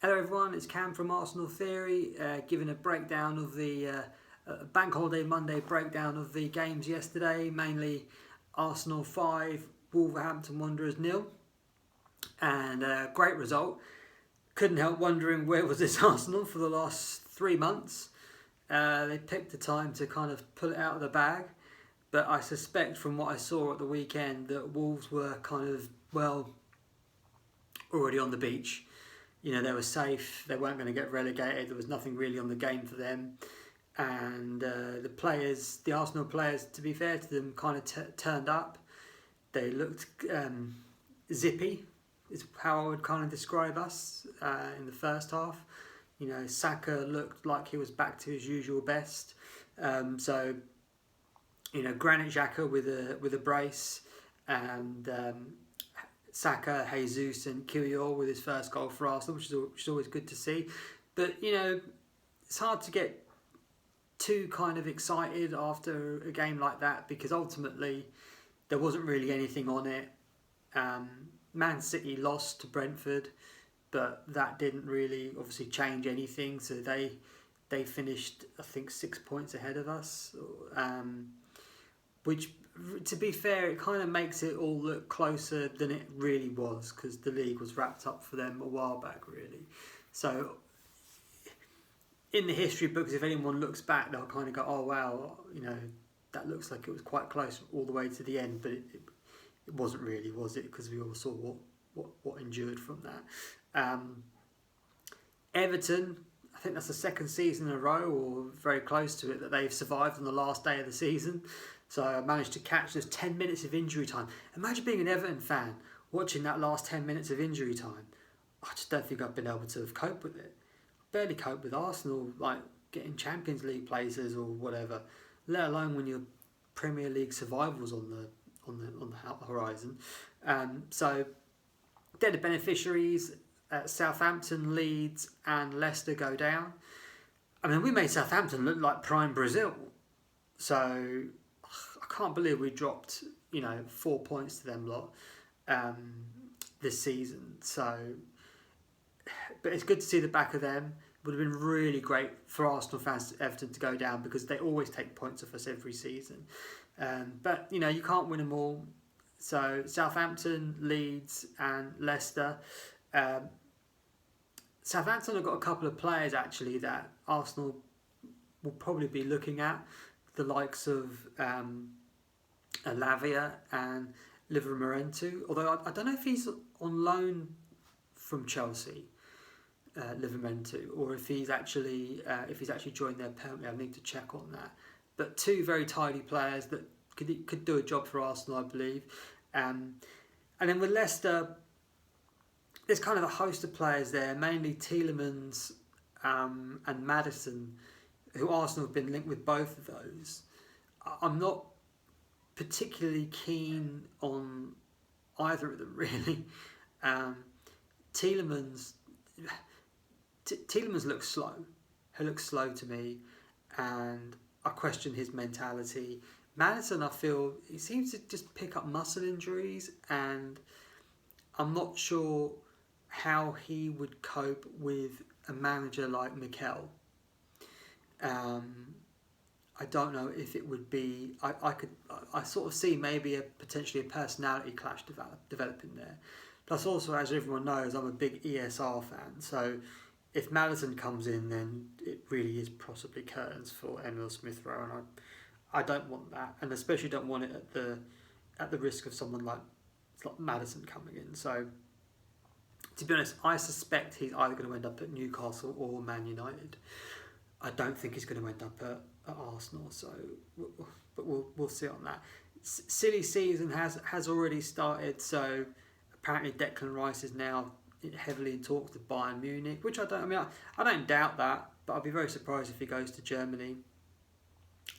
Hello everyone, it's Cam from Arsenal Theory, giving a breakdown of the Bank Holiday Monday breakdown of the games yesterday, mainly Arsenal 5, Wolverhampton Wanderers 0, and great result. Couldn't help wondering where was this Arsenal for the last 3 months. They picked the time to kind of pull it out of the bag, but I suspect from what I saw at the weekend that Wolves were kind of, already on the beach. You know, they were safe, they weren't going to get relegated, there was nothing really on the game for them. And the Arsenal players, to be fair to them, kind of turned up. They looked zippy, is how I would kind of describe us in the first half. You know, Saka looked like he was back to his usual best. So, you know, Granit Xhaka with a brace, and Saka, Jesus and Kiwior with his first goal for Arsenal, which is always good to see. But, you know, it's hard to get too kind of excited after a game like that because ultimately there wasn't really anything on it. Man City lost to Brentford, but that didn't really obviously change anything. So they finished, I think, 6 points ahead of us, which, to be fair, it kind of makes it all look closer than it really was because the league was wrapped up for them a while back, really. So in the history books, if anyone looks back, they'll kind of go, oh wow, you know, that looks like it was quite close all the way to the end, but it wasn't really, was it? Because we all saw what endured from that. Everton, I think that's the second season in a row, or very close to it, that they've survived on the last day of the season. So I managed to catch just 10 minutes of injury time. Imagine being an Everton fan, watching that last 10 minutes of injury time. I just don't think I've been able to have coped with it. Barely cope with Arsenal, like getting Champions League places or whatever, let alone when your Premier League survival's on the horizon. So they're the beneficiaries. Southampton, Leeds and Leicester go down. I mean, we made Southampton look like prime Brazil. So I can't believe we dropped, 4 points to them lot this season. So, but it's good to see the back of them. It would have been really great for Arsenal fans, Everton, to go down because they always take points off us every season. But you can't win them all. So Southampton, Leeds and Leicester. Southampton have got a couple of players actually that Arsenal will probably be looking at, the likes of Lavia and Livramento. Although I don't know if he's on loan from Chelsea, Livramento, or if he's actually joined there permanently. I need to check on that. But two very tidy players that could do a job for Arsenal, I believe. And then with Leicester, there's kind of a host of players there, mainly Tielemans and Maddison, who Arsenal have been linked with both of those. I'm not particularly keen on either of them, really. Tielemans looks slow. He looks slow to me, and I question his mentality. Maddison, I feel, he seems to just pick up muscle injuries, and I'm not sure how he would cope with a manager like Mikel. I don't know if it would be. I sort of see maybe potentially a personality clash developing there. Plus, also, as everyone knows, I'm a big ESR fan. So, if Maddison comes in, then it really is possibly curtains for Emile Smith Rowe, and I don't want that, and especially don't want it at the risk of someone like Maddison coming in. So, to be honest, I suspect he's either going to end up at Newcastle or Man United. I don't think he's going to end up at Arsenal. So, but we'll see on that. Silly season has already started. So apparently Declan Rice is now heavily in talks with Bayern Munich, which I don't doubt that, but I'd be very surprised if he goes to Germany.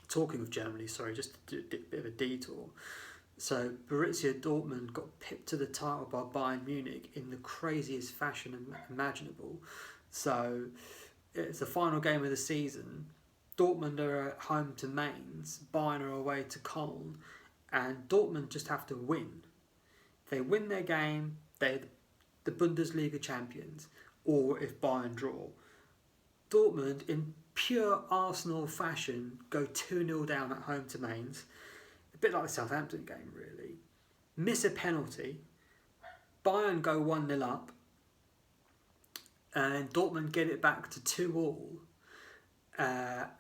Talking of Germany, sorry, just a bit of a detour. So Borussia Dortmund got pipped to the title by Bayern Munich in the craziest fashion imaginable. So it's the final game of the season. Dortmund are at home to Mainz, Bayern are away to Cologne, and Dortmund just have to win. If they win their game, they're the Bundesliga champions. or if Bayern draw. Dortmund, in pure Arsenal fashion, go 2-0 down at home to Mainz. A bit like the Southampton game, really. Miss a penalty. Bayern go 1-0 up. And Dortmund get it back to 2-2.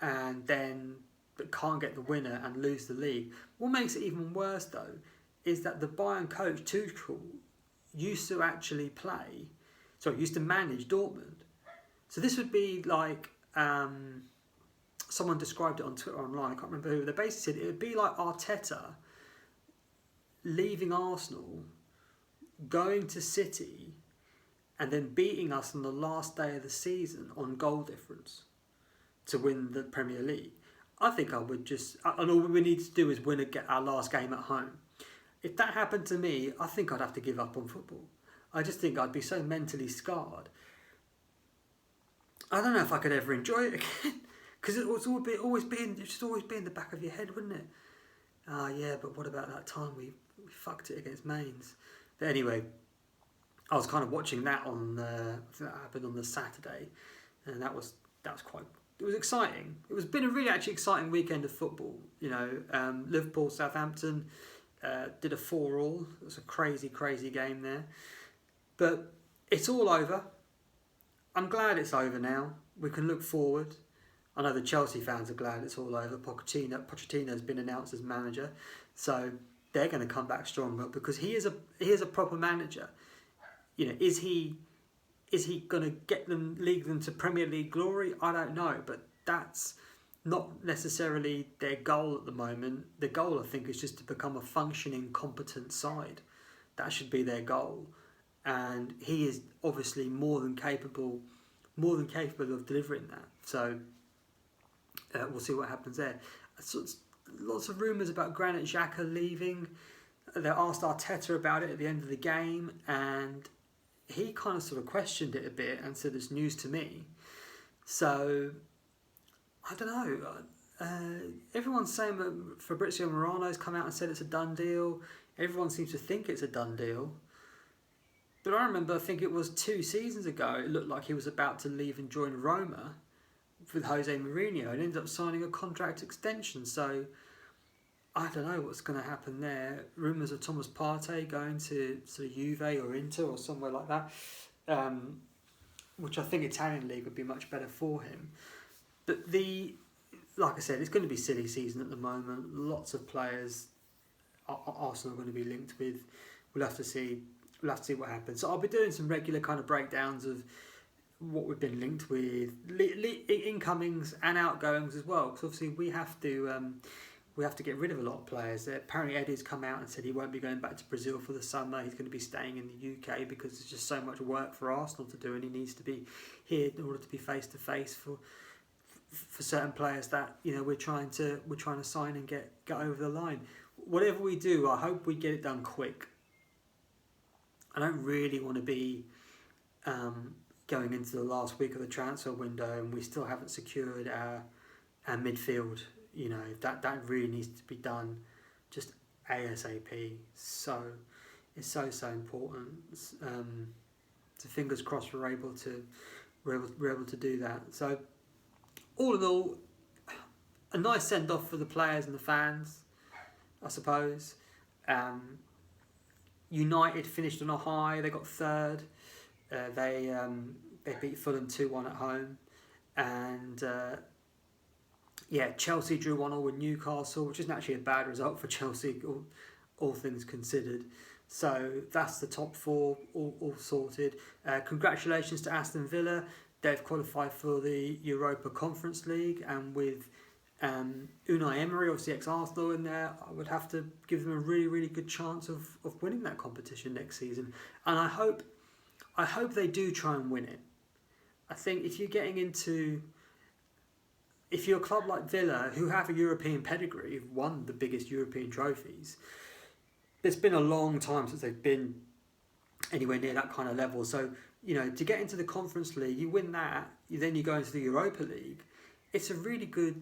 And then can't get the winner and lose the league. What makes it even worse, though, is that the Bayern coach, Tuchel, used to manage Dortmund. So this would be like, someone described it on Twitter online, I can't remember who, they basically said it would be like Arteta leaving Arsenal, going to City, and then beating us on the last day of the season on goal difference to win the Premier League. I think I would and all we need to do is get our last game at home. If that happened to me, I think I'd have to give up on football. I just think I'd be so mentally scarred. I don't know if I could ever enjoy it again, because it would always be in the back of your head, wouldn't it? Yeah, but what about that time we fucked it against Mainz? But anyway, I was kind of watching that I think that happened on the Saturday, and that was it was exciting. It was been a really actually exciting weekend of football. You know, Liverpool, Southampton did a 4-4. It was a crazy game there, but it's all over. I'm glad it's over now. We can look forward. I know the Chelsea fans are glad it's all over. Pochettino's been announced as manager, so they're going to come back stronger because he is a proper manager. You know, is he going to lead them to Premier League glory? I don't know, but that's not necessarily their goal at the moment. The goal, I think, is just to become a functioning, competent side. That should be their goal, and he is obviously more than capable of delivering that. So we'll see what happens there. So lots of rumours about Granit Xhaka leaving. They asked Arteta about it at the end of the game, and he kind of sort of questioned it a bit and said it's news to me. So I don't know. Everyone's saying that Fabrizio Morano's come out and said it's a done deal. Everyone seems to think it's a done deal. But I remember, I think it was 2 seasons ago, it looked like he was about to leave and join Roma with Jose Mourinho and ended up signing a contract extension. So I don't know what's going to happen there. Rumours of Thomas Partey going to sort of Juve or Inter or somewhere like that, which I think Italian league would be much better for him. But like I said, it's going to be silly season at the moment. Lots of players Arsenal are going to be linked with. We'll have to see what happens. So I'll be doing some regular kind of breakdowns of what we've been linked with, incomings and outgoings as well. Because obviously we have to get rid of a lot of players. Apparently Eddie's come out and said he won't be going back to Brazil for the summer. He's going to be staying in the UK because there's just so much work for Arsenal to do, and he needs to be here in order to be face to face for certain players that we're trying to sign and get over the line. Whatever we do, I hope we get it done quick. I don't really want to be going into the last week of the transfer window and we still haven't secured our midfield. That really needs to be done just ASAP. So it's so important. So fingers crossed we're able to do that. So all in all, a nice send off for the players and the fans, I suppose. United finished on a high. They got third. They beat Fulham 2-1 at home, and Chelsea drew 1-1 with Newcastle, which isn't actually a bad result for Chelsea, all things considered. So that's the top 4 all sorted. Congratulations to Aston Villa. They've qualified for the Europa Conference League, and with Unai Emery, obviously ex-Arsenal, in there, I would have to give them a really, really good chance of winning that competition next season. And I hope they do try and win it. I think if you're a club like Villa, who have a European pedigree, who've won the biggest European trophies, it's been a long time since they've been anywhere near that kind of level. So, to get into the Conference League, you win that, then you go into the Europa League. It's a good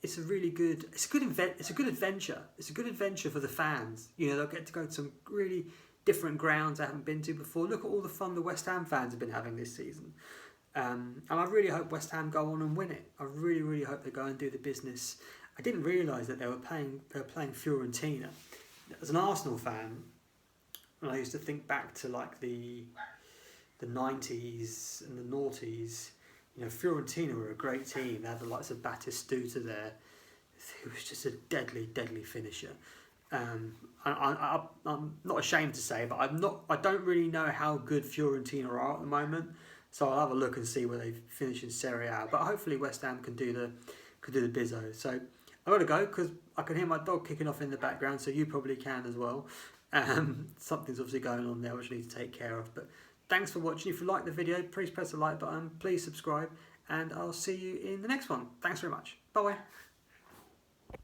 adventure. It's a good adventure for the fans. They'll get to go to some really different grounds I haven't been to before. Look at all the fun the West Ham fans have been having this season. And I really hope West Ham go on and win it. I really, really hope they go and do the business. I didn't realise that they were playing Fiorentina. As an Arsenal fan, and I used to think back to like the 90s and the noughties, you know, Fiorentina were a great team. They had the likes of Batistuta there. He was just a deadly, deadly finisher. I'm not ashamed to say, but I don't really know how good Fiorentina are at the moment. So I'll have a look and see where they finish in Serie A. But hopefully West Ham can do the bizzo. So I've got to go because I can hear my dog kicking off in the background. So you probably can as well. Something's obviously going on there which I need to take care of. But thanks for watching. If you like the video, please press the like button. Please subscribe. And I'll see you in the next one. Thanks very much. Bye-bye.